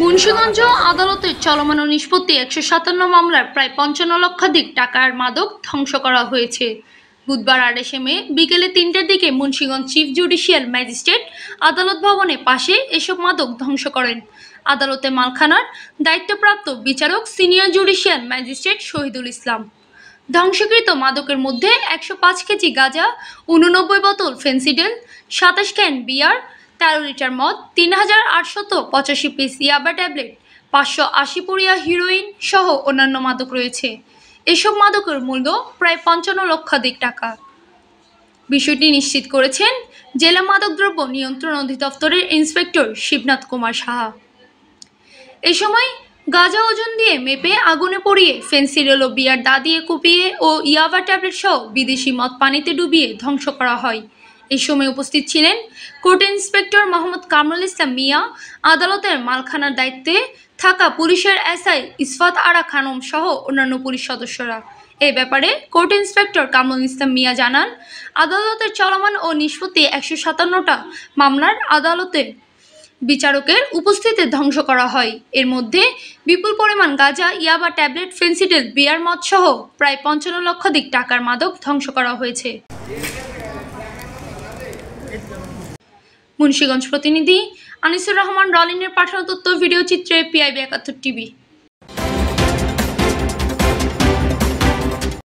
মুন্সিগঞ্জ আদালতের চলমান নিষ্পত্তি ১৫৭ মামলার প্রায় ৫৫ লক্ষাধিক টাকার মাদক ধ্বংস করা হয়েছে। বুধবার ২৮ মে বিকেলে ৩টার দিকে মুন্সিগঞ্জ চিফ জুডিশিয়াল ম্যাজিস্ট্রেট আদালত ভবনের পাশে এসব মাদক ধ্বংস করেন। আদালতে মালখানার দায়িত্বপ্রাপ্ত বিচারক senior judicial magistrate Shahidul Islam. ধ্বংসকৃত মাদকের মধ্যে ১০৫ কেজি গাঁজা, ৮৯ বোতল ফেন্সিডিল, ২৭ ক্যান বিয়ার, ১৩ লিটার মদ, ৩,৮৮৫ পিস ইয়াবা ট্যাবলেট, ৫৮০ পুড়িয়া হিরোইন সহ অন্যান্য মাদক রয়েছে। এসব মাদকের মূল্য প্রায় ৫৫ লক্ষাধিক টাকা। বিষয়টি নিশ্চিত করেছেন জেলা মাদকদ্রব্য নিয়ন্ত্রণ অধিদপ্তরের ইন্সপেক্টর শিবনাথ কুমার সাহা। এ সময় গাঁজা ওজন দিয়ে মেপে আগুনে পড়িয়ে ফেন্সিডিল ও বিয়ার দা দিয়ে কুপিয়ে ও ইয়াবা ট্যাবলেট সহ বিদেশি মদ পানিতে ডুবিয়ে ধ্বংস করা হয়। এই সময় উপস্থিত ছিলেন কোর্ট ইন্সপেক্টর মোহাম্মদ কামরুল ইসলাম মিয়া, আদালতের মালখানার দায়িত্বে থাকা পুলিশের এসআই ইসফাত আরা খানম সহ অন্যান্য পুলিশ সদস্যরা। এ ব্যাপারে কোর্ট ইন্সপেক্টর কামরুল ইসলাম মিয়া জানান, আদালতের চলমান ও নিষ্পত্তি ১৫৭টা মামলার আদালতে বিচারকের উপস্থিতিতে ধ্বংস করা হয়। এর মধ্যে বিপুল পরিমাণ গাঁজা, ইয়াবা ট্যাবলেট, ফেন্সিডিল, বিয়ার মদ সহ প্রায় ৫৫ লক্ষাধিক টাকার মাদক ধ্বংস করা হয়েছে। মুন্সিগঞ্জ প্রতিনিধি আনিসুর রহমান রলিনের পাঠানো তথ্য ভিডিও চিত্রে PIB ৭১ টিভি।